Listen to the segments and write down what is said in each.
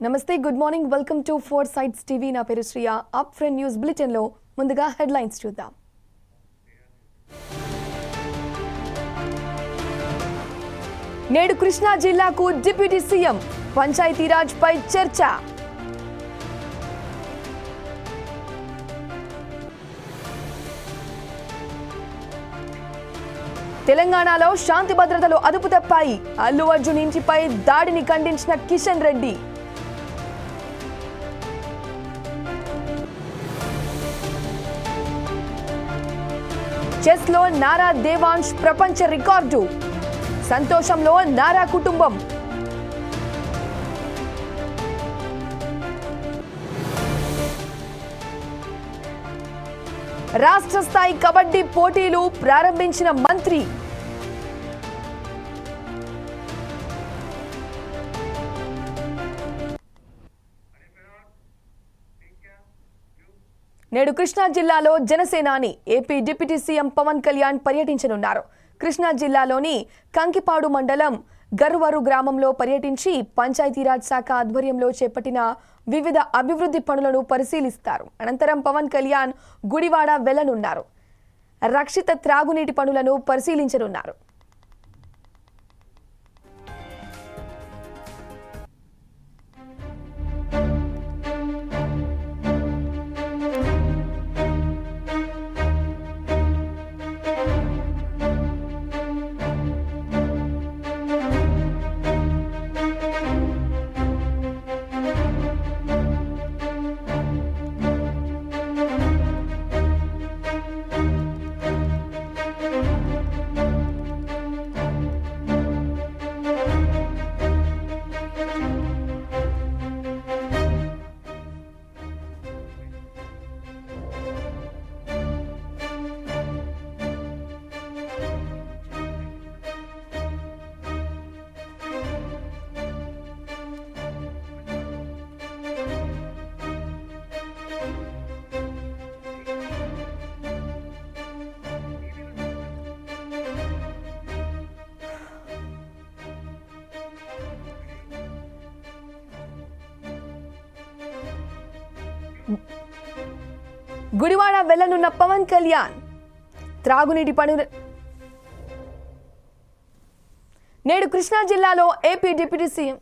నమస్తే, good morning. Welcome to four sides TV. నా పేరు Shriya. Up front news bulletin లో ముందుగా హెడ్లైన్స్ చూద్దాం. నేడు కృష్ణా జిల్లాకు డిప్యూటీ సీఎం, పంచాయతీరాజ్ పై చర్చ. తెలంగాణలో శాంతి భద్రతలు అదుపు తప్పాయి. అల్లు అర్జున్ ఇంటిపై దాడిని ఖండించిన కిషన్ రెడ్డి. చెస్ లో నారా దేవాంశ్ ప్రపంచ రికార్డు. సంతోషంలో నారా కుటుంబం. రాష్ట్ర స్థాయి కబడ్డీ పోటీలు ప్రారంభించిన మంత్రి. నేడు కృష్ణా జిల్లాలో జనసేనాని AP deputy CM Pawan Kalyan పర్యటించనున్నారు. కృష్ణా జిల్లాలోని కంకిపాడు మండలం గర్వరు గ్రామంలో పర్యటించి పంచాయతీరాజ్ శాఖ ఆధ్వర్యంలో చేపట్టిన వివిధ అభివృద్ధి పనులను పరిశీలిస్తారు. అనంతరం పవన్ కళ్యాణ్ గుడివాడ వెళ్లనున్నారు. రక్షిత త్రాగునీటి పనులను పరిశీలించనున్నారు. గుడివాడ వెళ్లనున్న పవన్ కళ్యాణ్ త్రాగునీటి పనులు. నేడు కృష్ణా జిల్లాలో ఏపీ డిప్యూటీ సీఎం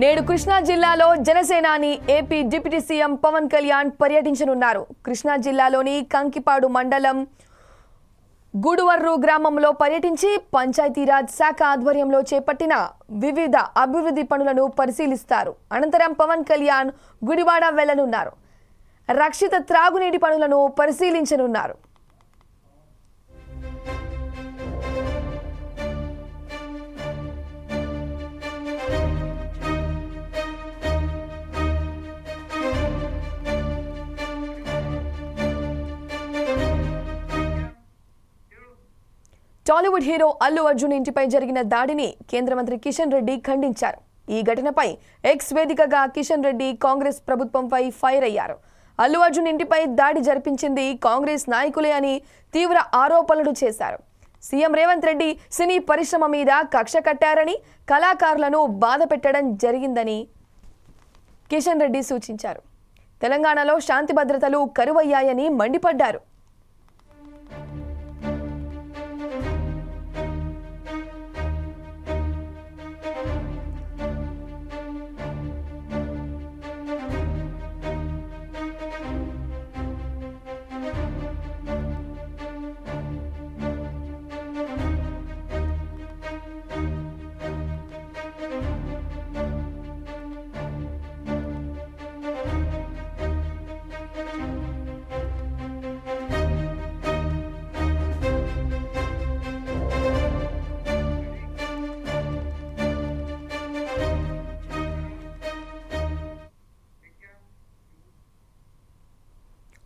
నేడు కృష్ణా జిల్లాలో జనసేనాని AP deputy CM Pawan Kalyan పర్యటించనున్నారు. కృష్ణా జిల్లాలోని కంకిపాడు మండలం గూడువర్రు గ్రామంలో పర్యటించి పంచాయతీరాజ్ శాఖ ఆధ్వర్యంలో చేపట్టిన వివిధ అభివృద్ధి పనులను పరిశీలిస్తారు. అనంతరం పవన్ కళ్యాణ్ గుడివాడ వెళ్లనున్నారు. రక్షిత త్రాగునీటి పనులను పరిశీలించనున్నారు. టాలీవుడ్ హీరో అల్లు అర్జున్ ఇంటిపై జరిగిన దాడిని కేంద్ర మంత్రి కిషన్ రెడ్డి ఖండించారు. ఈ ఘటనపై ఎక్స్ వేదికగా కిషన్ రెడ్డి కాంగ్రెస్ ప్రభుత్వంపై ఫైర్ అయ్యారు. అల్లు అర్జున్ ఇంటిపై దాడి జరిపించింది కాంగ్రెస్ నాయకులే అని తీవ్ర ఆరోపణలు చేశారు. సీఎం రేవంత్ రెడ్డి సినీ పరిశ్రమ మీద కక్ష కట్టారని, కళాకారులను బాధ పెట్టడం జరిగిందని కిషన్ రెడ్డి సూచించారు. తెలంగాణలో శాంతి భద్రతలు కరువయ్యాయని మండిపడ్డారు.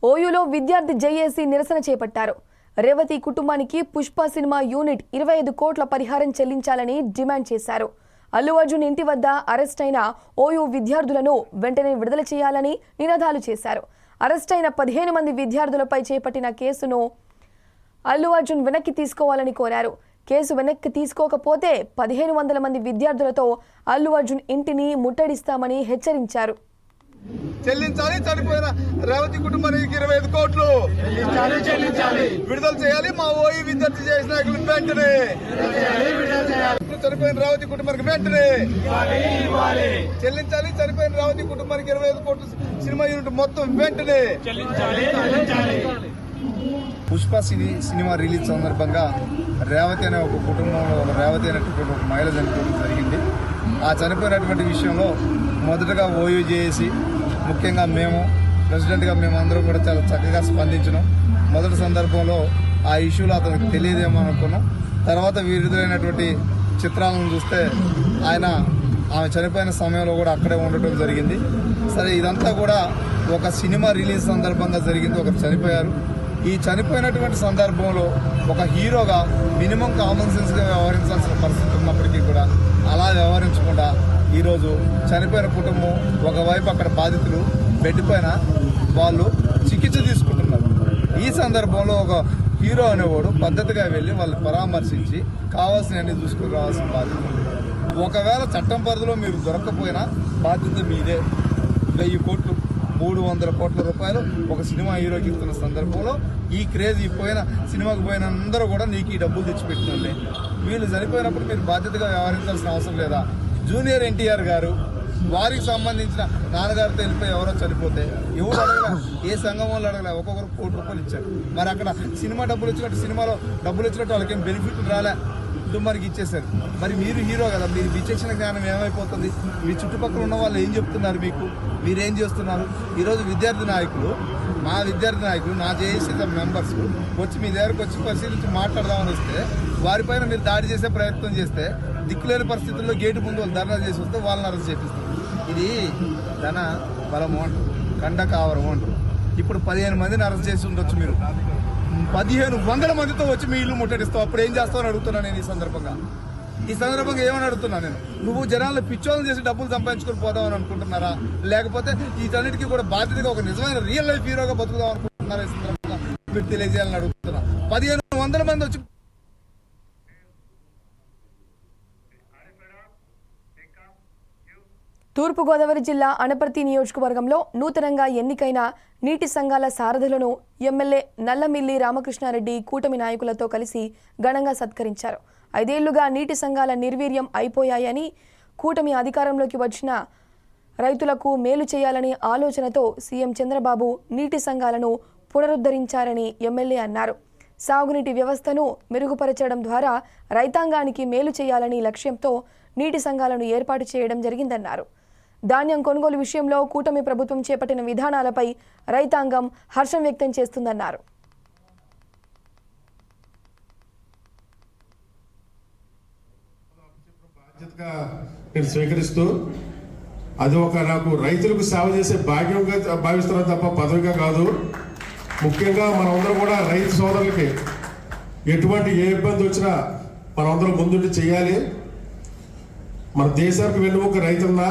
ఓయూలో విద్యార్థి జేఏసీ నిరసన చేపట్టారు. రేవతి కుటుంబానికి పుష్ప సినిమా యూనిట్ 25 కోట్ల పరిహారం చెల్లించాలని డిమాండ్ చేశారు. అల్లు అర్జున్ ఇంటి వద్ద అరెస్ట్ అయిన ఓయూ విద్యార్థులను వెంటనే విడుదల చేయాలని నినాదాలు చేశారు. అరెస్ట్ అయిన 15 మంది విద్యార్థులపై చేపట్టిన కేసును అల్లు అర్జున్ వెనక్కి తీసుకోవాలని కోరారు. కేసు వెనక్కి తీసుకోకపోతే 1500 మంది విద్యార్థులతో అల్లు అర్జున్ ఇంటిని ముట్టడిస్తామని హెచ్చరించారు. చెల్లించాలి, చనిపోయిన రేవతి కుటుంబానికి 25 కోట్లు విడుదల చేయాలి. మా ఓయి విద్యార్థి చేసిన నాయకులు వెంటనే చనిపోయిన రేవతి కుటుంబానికి వెంటనే చెల్లించాలి. చనిపోయిన రేవతి కుటుంబానికి 25 కోట్లు సినిమా యూనిట్ మొత్తం వెంటనే. పుష్ప సినిమా రిలీజ్ సందర్భంగా రేవతి అనే ఒక కుటుంబంలో రేవతి అనేటువంటి ఒక మహిళ చనిపోవడం జరిగింది. ఆ చనిపోయినటువంటి విషయంలో మొదటగా ఓయూ చేసి ముఖ్యంగా మేము ప్రెసిడెంట్గా మేమందరం కూడా చాలా చక్కగా స్పందించినాం. మొదటి సందర్భంలో ఆ ఇష్యూలో అతనికి తెలియదేమో అనుకున్నాం. తర్వాత విరుద్ధమైనటువంటి చిత్రాలను చూస్తే ఆమె చనిపోయిన సమయంలో కూడా అక్కడే ఉండటం జరిగింది. సరే, ఇదంతా కూడా ఒక సినిమా రిలీజ్ సందర్భంగా జరిగింది. ఒకరు చనిపోయారు. ఈ చనిపోయినటువంటి సందర్భంలో ఒక హీరోగా మినిమం కామన్ సెన్స్గా వ్యవహరించాల్సిన పరిస్థితి ఉన్నప్పటికీ కూడా అలా వ్యవహరించకుండా ఈరోజు చనిపోయిన కుటుంబం ఒకవైపు అక్కడ బాధితులు బెడ్ పైన వాళ్ళు చికిత్స తీసుకుంటున్నారు. ఈ సందర్భంలో ఒక హీరో అనేవాడు పద్ధతిగా వెళ్ళి వాళ్ళు పరామర్శించి కావాల్సినవన్నీ చూసుకుని రావాల్సిన బాధ్యత. ఒకవేళ చట్టం పరిధిలో మీరు దొరకకపోయినా బాధ్యత మీదే. 1000 కోట్లు 300 కోట్ల రూపాయలు ఒక సినిమా హీరోకి ఇస్తున్న సందర్భంలో ఈ క్రేజ్ పోయిన సినిమాకి పోయిన అందరూ కూడా నీకు ఈ డబ్బులు తెచ్చిపెట్టినండి. వీళ్ళు చనిపోయినప్పుడు మీరు బాధ్యతగా వ్యవహరించాల్సిన అవసరం లేదా? జూనియర్ ఎన్టీఆర్ గారు వారికి సంబంధించిన నాన్నగారితో వెళ్ళిపోయి ఎవరో చనిపోతే ఎవరు అడగలే, ఏ సంఘం వాళ్ళు అడగలే, ఒక్కొక్కరు 1 కోటి రూపాయలు ఇచ్చారు. మరి అక్కడ సినిమా డబ్బులు వచ్చినట్టు సినిమాలో డబ్బులు వచ్చినట్టు వాళ్ళకేం బెనిఫిట్ రాలే, కుటుంబానికి ఇచ్చేశారు. మరి మీరు హీరో కదా, మీరు విచక్షణ జ్ఞానం ఏమైపోతుంది? మీ చుట్టుపక్కల ఉన్న వాళ్ళు ఏం చెప్తున్నారు మీకు? మీరేం చేస్తున్నారు? ఈరోజు విద్యార్థి నాయకులు, మా విద్యార్థి నాయకులు, నా జేఏసీ మెంబర్స్ వచ్చి మీ దగ్గరకు వచ్చి పరిశీలించి మాట్లాడదామని వస్తే వారిపైన మీరు దాడి చేసే ప్రయత్నం చేస్తే దిక్కులేని పరిస్థితుల్లో గేటు ముందు వాళ్ళు ధర్నా చేసి వస్తే వాళ్ళని అరెస్ట్ చేపిస్తారు. ఇది ధన బలము అంటారు, కండకావరం అంటారు. ఇప్పుడు 15 మందిని అరెస్ట్ చేసి ఉండొచ్చు, మీరు 1500 మందితో వచ్చి మీ ఇల్లు ముట్టడిస్తావు. అప్పుడు ఏం చేస్తావు అని అడుగుతున్నా నేను. ఈ సందర్భంగా ఏమని అడుగుతున్నా నేను, నువ్వు జనాలను పిచ్చోలను చేసి డబ్బులు సంపాదించుకొని పోదామని అనుకుంటున్నారా, లేకపోతే వీటన్నిటికీ కూడా బాధ్యతగా ఒక నిజమైన రియల్ లైఫ్ హీరోగా బతుకుదాం అనుకుంటున్నారా? ఈ సందర్భంగా మీరు తెలియజేయాలని అడుగుతున్నా. 1500 మంది వచ్చి తూర్పుగోదావరి జిల్లా అనపర్తి నియోజకవర్గంలో నూతనంగా ఎన్నికైన నీటి సంఘాల సారథులను ఎమ్మెల్యే నల్లమిల్లి రామకృష్ణారెడ్డి కూటమి నాయకులతో కలిసి ఘనంగా సత్కరించారు. 5 ఏళ్లుగా నీటి సంఘాల నిర్వీర్యం అయిపోయాయని, కూటమి అధికారంలోకి వచ్చిన రైతులకు మేలు చేయాలనే ఆలోచనతో సీఎం చంద్రబాబు నీటి సంఘాలను పునరుద్ధరించారని ఎమ్మెల్యే అన్నారు. సాగునీటి వ్యవస్థను మెరుగుపరచడం ద్వారా రైతాంగానికి మేలు చేయాలని లక్ష్యంతో నీటి సంఘాలను ఏర్పాటు చేయడం జరిగిందన్నారు. ధాన్యం కొనుగోలు విషయంలో కూటమి ప్రభుత్వం చేపట్టిన విధానాలపై రైతాంగం హర్షం వ్యక్తం చేస్తుందన్నారు. బాధ్యతగా నేను స్వీకరిస్తూ అది నాకు రైతులకు సేవ చేసే భాగ్యంగా భావిస్తున్నాను తప్ప పదవిగా కాదు. ముఖ్యంగా మనందరం కూడా రైతు సోదరులకి ఎటువంటి ఏ ఇబ్బంది వచ్చినా మనందరం ముందుండి చేయాలి. మన దేశానికి వెన్నుముక రైతన్న.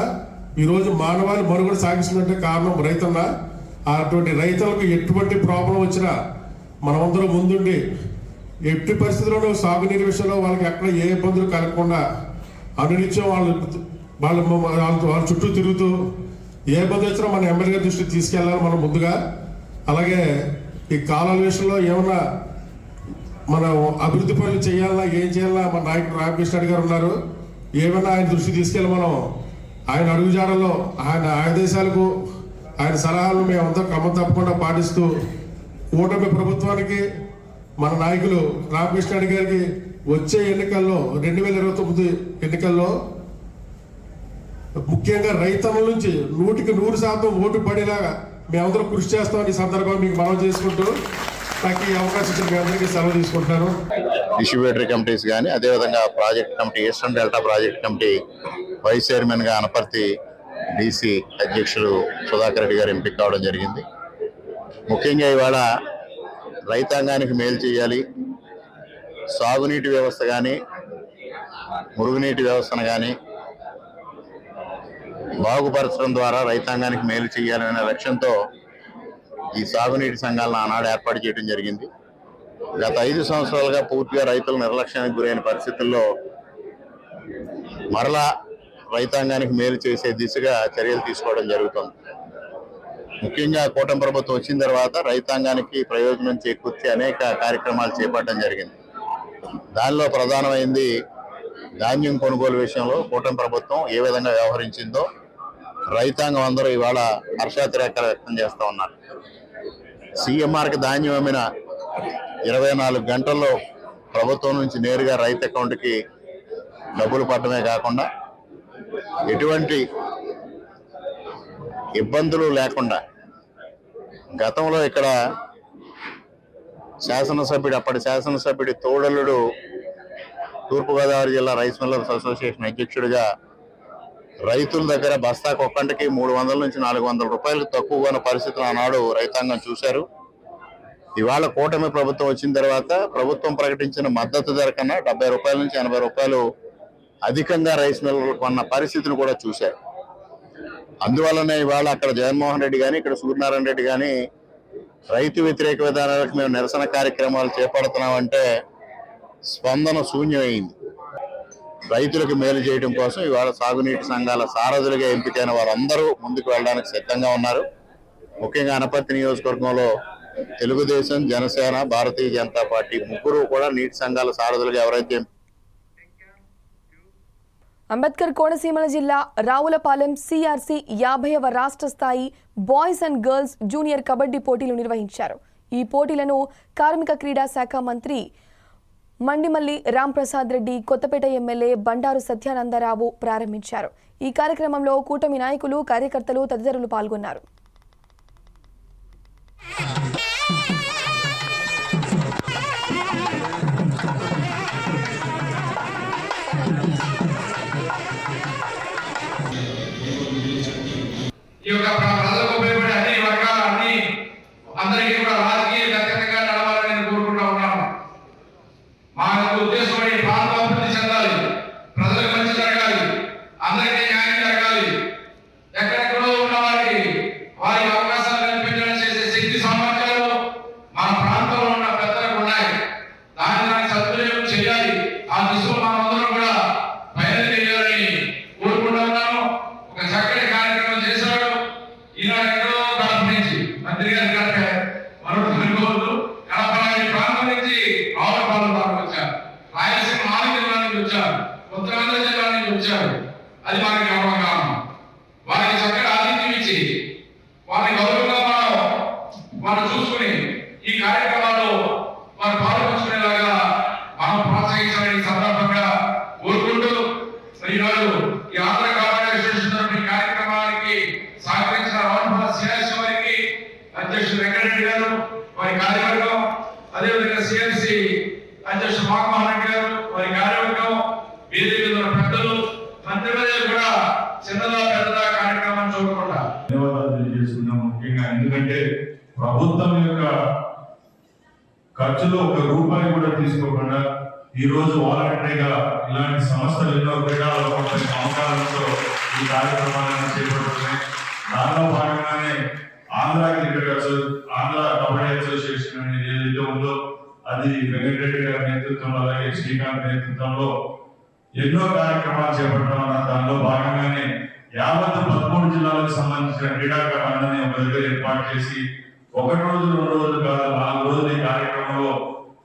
ఈరోజు మానవాళి మనుగడ సాగిస్తుందంటే కారణం రైతన్న. అటువంటి రైతులకు ఎటువంటి ప్రాబ్లం వచ్చినా మనమందరం ముందుండి ఎట్టి పరిస్థితుల్లోనూ సాగునీరు విషయంలో వాళ్ళకి ఎక్కడ ఏ ఇబ్బందులు కలగకుండా అనునిత్యం వాళ్ళ చుట్టూ తిరుగుతూ ఏ ఇబ్బంది వచ్చినా మన ఎమ్మెల్యే దృష్టికి తీసుకెళ్ళాలి మనం ముందుగా. అలాగే ఈ కాలాల విషయంలో ఏమన్నా మనం అభివృద్ధి పనులు చేయాలన్నా ఏం చేయాలన్నా మన నాయకుడు రామకృష్ణ గారు ఉన్నారు. ఏమన్నా ఆయన దృష్టి తీసుకెళ్ళి మనం ఆయన అడుగుజాడల్లో ఆయన ఆదేశాలకు ఆయన సలహాలను మేమంతా క్రమం తప్పకుండా పాటిస్తూ కూటమి ప్రభుత్వానికి మన నాయకులు రామకృష్ణ గారికి వచ్చే ఎన్నికల్లో 2029 ఎన్నికల్లో ముఖ్యంగా రైతన్నల నుంచి 100% ఓటు పడేలాగా మేమందరం కృషి చేస్తామని ఈ సందర్భంగా మీకు మనవి చేసుకుంటూ నాకు ఈ అవకాశం ఇచ్చిన మీ అందరికీ సెలవు తీసుకుంటున్నాను. డిస్ట్రిబ్యూటరీ కమిటీస్ కానీ, అదేవిధంగా project committee, eastern delta project committee vice చైర్మన్గా అనపర్తి డీసీ అధ్యక్షులు సుధాకర్ రెడ్డి గారు ఎంపిక కావడం జరిగింది. ముఖ్యంగా ఇవాళ రైతాంగానికి మేలు చేయాలి, సాగునీటి వ్యవస్థ కానీ మురుగునీటి వ్యవస్థను కానీ బాగుపరచడం ద్వారా రైతాంగానికి మేలు చేయాలనే లక్ష్యంతో ఈ సాగునీటి సంఘాలను ఆనాడు ఏర్పాటు చేయడం జరిగింది. గత 5 సంవత్సరాలుగా పూర్తిగా రైతులు నిర్లక్ష్యానికి గురైన పరిస్థితుల్లో మరలా రైతాంగానికి మేలు చేసే దిశగా చర్యలు తీసుకోవడం జరుగుతుంది. ముఖ్యంగా కూటమి ప్రభుత్వం వచ్చిన తర్వాత రైతాంగానికి ప్రయోజనం చేకూర్చే అనేక కార్యక్రమాలు చేపట్టడం జరిగింది. దానిలో ప్రధానమైంది ధాన్యం కొనుగోలు విషయంలో కూటమి ప్రభుత్వం ఏ విధంగా వ్యవహరించిందో రైతాంగం అందరూ ఇవాళ హర్షాతిరేకాలు వ్యక్తం చేస్తూ ఉన్నారు. సీఎంఆర్కి ధాన్యం అమ్మిన 24 గంటల్లో ప్రభుత్వం నుంచి నేరుగా రైతు అకౌంట్కి డబ్బులు పడటమే కాకుండా ఎటువంటి ఇబ్బందులు లేకుండా గతంలో ఇక్కడ అప్పటి శాసనసభ్యుడి తోడలుడు తూర్పుగోదావరి జిల్లా రైస్ మిల్లర్స్ అసోసియేషన్ అధ్యక్షుడిగా రైతుల దగ్గర బస్తాకు ఒక్కంటికి 300 నుంచి 400 రూపాయలకు తక్కువ ఉన్న పరిస్థితులు ఆనాడు రైతాంగం చూశారు. ఇవాళ కూటమి ప్రభుత్వం వచ్చిన తర్వాత ప్రభుత్వం ప్రకటించిన మద్దతు ధర కన్నా 70 రూపాయల నుంచి 80 రూపాయలు అధికంగా రైస్ మిల్లర్లు కొన్న పరిస్థితిని కూడా చూశారు. అందువల్లనే ఇవాళ అక్కడ జగన్మోహన్ రెడ్డి కానీ ఇక్కడ సూర్యనారాయణ రెడ్డి కానీ రైతు వ్యతిరేక విధానాలకు మేము నిరసన కార్యక్రమాలు చేపడుతున్నామంటే స్పందన శూన్యమైంది. రైతులకు మేలు చేయడం కోసం ఇవాళ సాగునీటి సంఘాల సారథులుగా ఎంపికైన వారందరూ ముందుకు వెళ్ళడానికి సిద్ధంగా ఉన్నారు. ముఖ్యంగా అనపర్తి నియోజకవర్గంలో తెలుగుదేశం, జనసేన, భారతీయ జనతా పార్టీ ముగ్గురు కూడా నీటి సంఘాల సారథులుగా ఎవరైతే అంబేద్కర్ కోనసీమ జిల్లా రావులపాలెం సిఆర్సి 50వ రాష్ట్ర స్థాయి boys and girls junior kabaddi పోటీలు నిర్వహించారు. ఈ పోటీలను కార్మిక క్రీడా శాఖ మంత్రి మండిమల్లి రాంప్రసాద్ రెడ్డి, కొత్తపేట ఎమ్మెల్యే బండారు సత్యానందరావు ప్రారంభించారు. ఈ కార్యక్రమంలో కూటమి నాయకులు, కార్యకర్తలు తదితరులు పాల్గొన్నారు. ఈ యొక్క ప్రజలకు ఉపయోగపడే అన్ని వర్గాలన్నీ అందరికీ కూడా రాజకీయ అత్యంతంగా నడవాలని నేను కోరుకుంటా ఉన్నాను. మా యొక్క ఉద్దేశం ఈ ప్రాంతం అభివృద్ధి చెందాలి, ప్రజలకు మంచి జరగాలి, అందరికీ న్యాయం జరగాలి. ఎక్కడెక్కడో ఉన్న వారికి అవకాశాలు కల్పించడం చేసే శక్తి సామర్థ్యాలు మన ప్రాంతంలో ఉన్న పెద్దలకు ఉన్నాయి. దాన్ని సద్వినియోగం చేయాలి. ఆ దిశలో మనందరం కూడా బయలుదేరాలని కోరుకుంటా ఉన్నాను. ఒక చక్కటి కార్యక్రమం చేశాడు ఈనాడు ఎక్కడో కడప నుంచి మంత్రి గారి కనుక మరొకటి అనుకోవద్దు. కడప ప్రాంతం నుంచి రావులపాలెం దాకా వచ్చారు, రాయలసీమ 4 జిల్లాల నుంచి వచ్చారు, ఉత్తరాంధ్ర జిల్లా నుంచి వచ్చారు. అది మనకి గౌరవకారణం. వారికి చక్కటి ఆతిథ్యం ఇచ్చి వారి గౌరవంగా మనం చూసుకుని ఈ కార్యక్రమాల్లో వారు పాల్పంచుకునేలాగా మనం ప్రోత్సహించాలని సందర్భంగా కోరుకుంటూ ఈనాడు ఈ ఆంధ్ర కార్యక్రమానికి సహకరించిన రావులపాలెం సిఆర్సి వారికి అధ్యక్షుడు వెంకటరెడ్డి గారు, వారి కార్యవర్గం, అదేవిధంగా సిఆర్సి అధ్యక్షుడు మోహన్ రెడ్డి గారు, వారి కార్యవర్గం, వేదిక మీద ఉన్న పెద్దలు, మంత్రివర్యులు కూడా చిన్నదా పెద్దదా కార్యక్రమాన్ని చూడకుండా ధన్యవాదాలు తెలియజేస్తున్నాం. ముఖ్యంగా ఎందుకంటే ప్రభుత్వం యొక్క ఖర్చులో 1 రూపాయి కూడా తీసుకోకుండా ఈ రోజు వాలంటరీగా ఇలాంటి సంస్థలు ఎన్నో క్రీడలలో సంవత్సరాలతో ఈ కార్యక్రమాలను చేపడుతున్నాయి. దానిలో భాగంగానే ఆంధ్ర కబడ్డీ అసోసియేషన్ అనేది ఏదైతే ఉందో అది వెంకటరెడ్డి గారి నేతృత్వంలో, అలాగే శ్రీకాంత్ నేతృత్వంలో ఎన్నో కార్యక్రమాలు చేపట్టడం వల్ల దానిలో భాగంగానే యావత్ 13 జిల్లాలకు సంబంధించిన క్రీడాకారులందరినీ ఒక దగ్గర ఏర్పాటు చేసి 1 రోజు 2 రోజులు కాదు 4 రోజులు ఈ కార్యక్రమంలో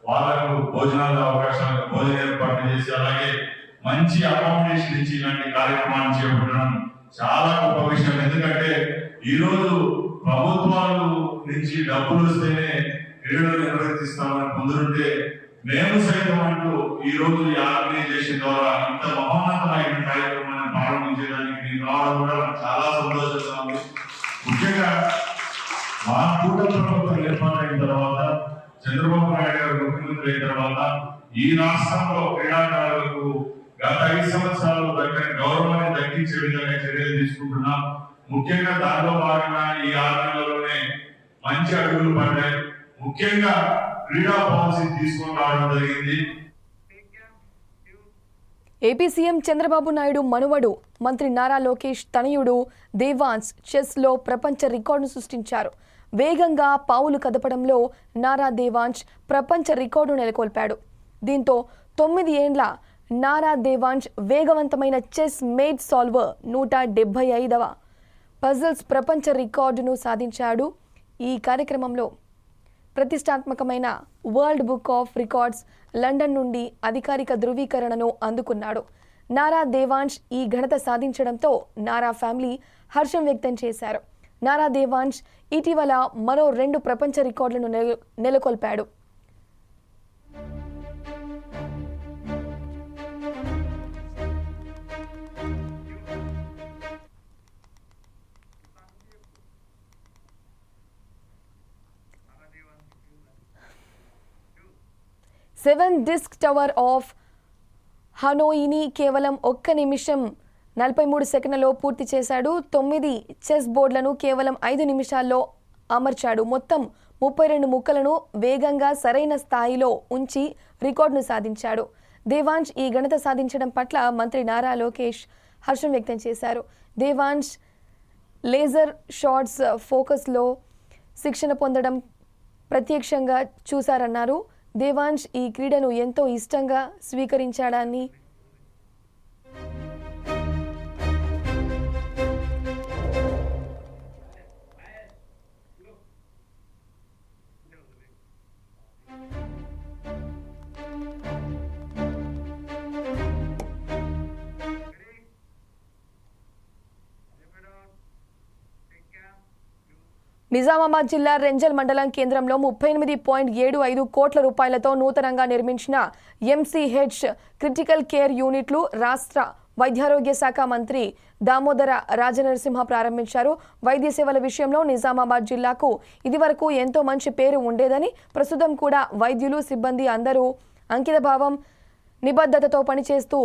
వాళ్ళకు భోజనాల అవకాశాలు, భోజన ఏర్పాటు చేసి అలాగే మంచి అకామిడేషన్ ఇచ్చి ఇలాంటి కార్యక్రమాన్ని చేపట్టడం చాలా గొప్ప విషయం. ఎందుకంటే ఈ రోజు ప్రభుత్వాలు నుంచి డబ్బులు వస్తేనే క్రీడలు నిర్వర్తిస్తామని పొందుతుంటే మేము సైతం అంటూ ఈ రోజు ఈ ఆర్గనైజేషన్ ద్వారా ఇంత మహోన్నతమైన కార్యక్రమాన్ని ప్రారంభించడానికి నేను రావడం కూడా చాలా సంతోషంగా ఉంది. ముఖ్యంగా మా కూటమి ప్రభుత్వం ఏర్పాటైన తర్వాత, చంద్రబాబు నాయుడు గారు ముఖ్యమంత్రి అయిన తర్వాత ఈ రాష్ట్రంలో క్రీడాకారులకు గత 5 సంవత్సరాలు దక్కని గౌరవాన్ని దక్కించే విధంగా చర్యలు తీసుకుంటున్నాం. ముఖ్యంగా దానిలో భాగంగా ఈ 6 నెలల్లోనే మంచి అడుగులు పడ్డాయి. ముఖ్యంగా క్రీడా పాలసీ తీసుకొని రావడం జరిగింది. ఏపీ సీఎం చంద్రబాబు నాయుడు మనువడు మంత్రి నారా లోకేష్ తనయుడు దేవాన్స్ చెస్లో ప్రపంచ రికార్డును సృష్టించారు. వేగంగా పావులు కదపడంలో నారా దేవాంశ్ ప్రపంచ రికార్డు నెలకొల్పాడు. దీంతో 9 ఏండ్ల నారా దేవాంశ్ వేగవంతమైన చెస్ మేడ్ సాల్వర్ 175వ పజిల్స్ ప్రపంచ రికార్డును సాధించాడు. ఈ కార్యక్రమంలో ప్రతిష్టాత్మకమైన world book of records London నుండి అధికారిక ధృవీకరణను అందుకున్నాడు. నారా దేవాంశ్ ఈ ఘనత సాధించడంతో నారా ఫ్యామిలీ హర్షం వ్యక్తం చేశారు. నారా దేవాంశ్ ఇటీవల మరో 2 ప్రపంచ రికార్డులను నెలకొల్పాడు. సెవెన్ డిస్క్ టవర్ ఆఫ్ హనోయిని కేవలం 1 నిమిషం 43 సెకండ్లలో పూర్తి చేశాడు. 9 చెస్ బోర్డులను కేవలం 5 నిమిషాల్లో అమర్చాడు. మొత్తం 32 ముక్కలను వేగంగా సరైన స్థాయిలో ఉంచి రికార్డును సాధించాడు. దేవాంశ్ ఈ ఘనత సాధించడం పట్ల మంత్రి నారా లోకేష్ హర్షం వ్యక్తం చేశారు. దేవాంశ్ లేజర్ షాట్స్ ఫోకస్లో శిక్షణ పొందడం ప్రత్యక్షంగా చూశారన్నారు. దేవాంశ్ ఈ క్రీడను ఎంతో ఇష్టంగా స్వీకరించాడని నిజామాబాద్ జిల్లా రెంజల్ మండలం కేంద్రంలో 38.75 కోట్ల రూపాయలతో నూతనంగా నిర్మించిన ఎంసీహెచ్ క్రిటికల్ కేర్ యూనిట్లు రాష్ట్ర వైద్యారోగ్య శాఖ మంత్రి దామోదర రాజనరసింహ ప్రారంభించారు. వైద్య సేవల విషయంలో నిజామాబాద్ జిల్లాకు ఇదివరకు ఎంతో మంచి పేరు ఉండేదని, ప్రస్తుతం కూడా వైద్యులు సిబ్బంది అందరూ అంకితభావం నిబద్ధతతో పనిచేస్తూ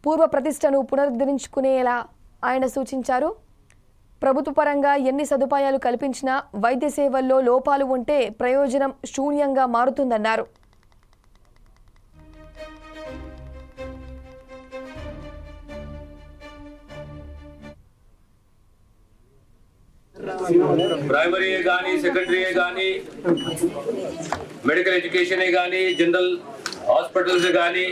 పూర్వ ప్రతిష్టను పునరుద్ధరించుకునేలా ఆయన సూచించారు. ప్రభుత్వ పరంగా ఎన్ని సదుపాయాలు కల్పించినా వైద్య సేవల్లో లోపాలు ఉంటే ప్రయోజనం శూన్యంగా మారుతుందన్నారు. ప్రైమరీ కానీ సెకండరీ కానీ మెడికల్ ఎడ్యుకేషన్ కానీ జనరల్ హాస్పిటల్స్ కానీ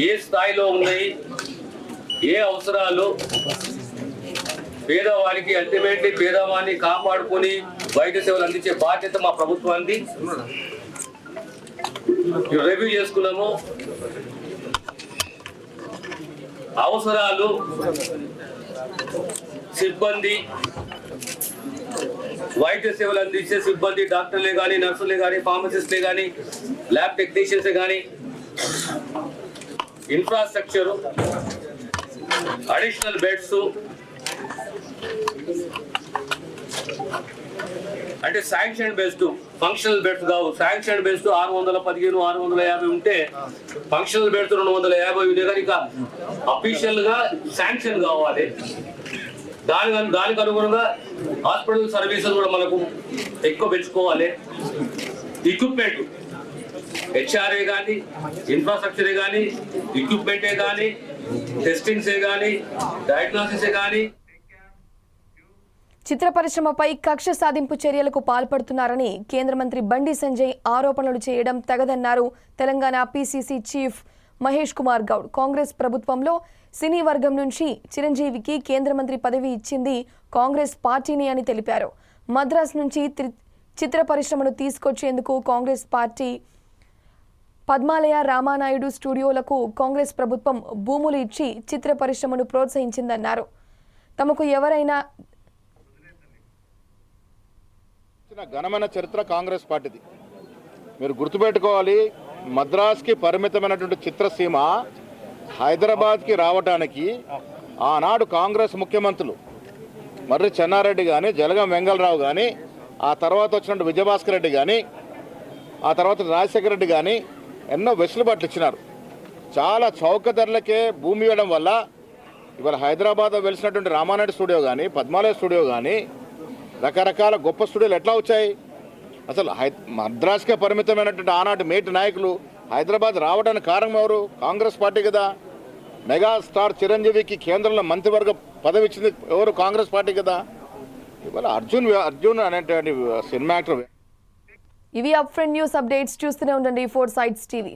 ఏ స్థాయిలో ఉన్నాయి, ఏ అవసరాలు పేదవారికి అల్టిమేట్లీ పేదవాన్ని కాపాడుకొని వైద్య సేవలు అందించే బాధ్యత మా ప్రభుత్వానికి. రివ్యూ చేసుకున్నాము. అవసరాలు, సిబ్బంది, వైద్య సేవలు అందించే సిబ్బంది, డాక్టర్లే కానీ, నర్సులే కానీ, ఫార్మసిస్ట్లే కానీ, ల్యాబ్ టెక్నీషియన్సే కానీ, ఇన్ఫ్రాస్ట్రక్చరు, అడిషనల్ బెడ్స్, అంటే శాంక్షన్ బేస్డ్ ఫంక్షనల్ బెడ్స్ కావు. శాంక్షన్ బేస్డ్ 615 650 ఉంటే ఫంక్షనల్ బెడ్స్ 250 కానీ ఇక అఫీషియల్ గా శాంక్షన్ కావాలి. దానికి అనుగుణంగా హాస్పిటల్ సర్వీసెస్ కూడా మనకు ఎక్కువ పెంచుకోవాలి. ఎక్విప్మెంట్ హెచ్ఆర్ఏ కానీ, ఇన్ఫ్రాస్ట్రక్చరే కానీ, ఎక్విప్మెంటే కానీ, టెస్టింగ్సే కానీ, డయాగ్నోసిసే కానీ. చిత్ర పరిశ్రమపై కక్ష సాధింపు చర్యలకు పాల్పడుతున్నారని కేంద్ర మంత్రి బండి సంజయ్ ఆరోపణలు చేయడం తగదన్నారు తెలంగాణ పీసీసీ చీఫ్ మహేష్ కుమార్ గౌడ్. కాంగ్రెస్ ప్రభుత్వంలో సినీ వర్గం నుంచి చిరంజీవికి కేంద్ర మంత్రి పదవి ఇచ్చింది కాంగ్రెస్ పార్టీని అని తెలిపారు. మద్రాస్ నుంచి చిత్ర పరిశ్రమను తీసుకొచ్చేందుకు కాంగ్రెస్ పార్టీ పద్మాలయ రామానాయుడు స్టూడియోలకు కాంగ్రెస్ ప్రభుత్వం భూములు ఇచ్చి చిత్ర పరిశ్రమను ప్రోత్సహించిందన్నారు. తమకు ఎవరైనా ఘనమైన చరిత్ర కాంగ్రెస్ పార్టీది. మీరు గుర్తుపెట్టుకోవాలి, మద్రాస్కి పరిమితమైనటువంటి చిత్రసీమ హైదరాబాద్కి రావడానికి ఆనాడు కాంగ్రెస్ ముఖ్యమంత్రులు మర్రి చెన్నారెడ్డి కానీ, జలగం వెంగళరావు కానీ, ఆ తర్వాత వచ్చినట్టు విజయభాస్కర్ రెడ్డి కానీ, ఆ తర్వాత రాజశేఖర రెడ్డి కానీ ఎన్నో వెసులుబాట్లు ఇచ్చినారు. చాలా చౌక ధరలకే భూమి ఇవ్వడం వల్ల ఇవాళ హైదరాబాద్లో వెలిసినటువంటి రామానాయుడు స్టూడియో కానీ, పద్మాలయ స్టూడియో కానీ, రకరకాల గొప్ప స్టూడియోలు ఎట్లా వచ్చాయి? అసలు మద్రాస్కే పరిమితమైనటువంటి ఆనాటి మేటి నాయకులు హైదరాబాద్ రావడానికి కారణం ఎవరు? కాంగ్రెస్ పార్టీ కదా. మెగాస్టార్ చిరంజీవికి కేంద్రంలో మంత్రివర్గ పదవి ఇచ్చింది ఎవరు? కాంగ్రెస్ పార్టీ కదా. ఇవాళ అర్జున్ అనేటువంటి సినిమా యాక్టర్ ఇవి అప్ ఫ్రంట్ న్యూస్ అప్డేట్స్ చూస్తూనే ఉండండి 4 Sides TV.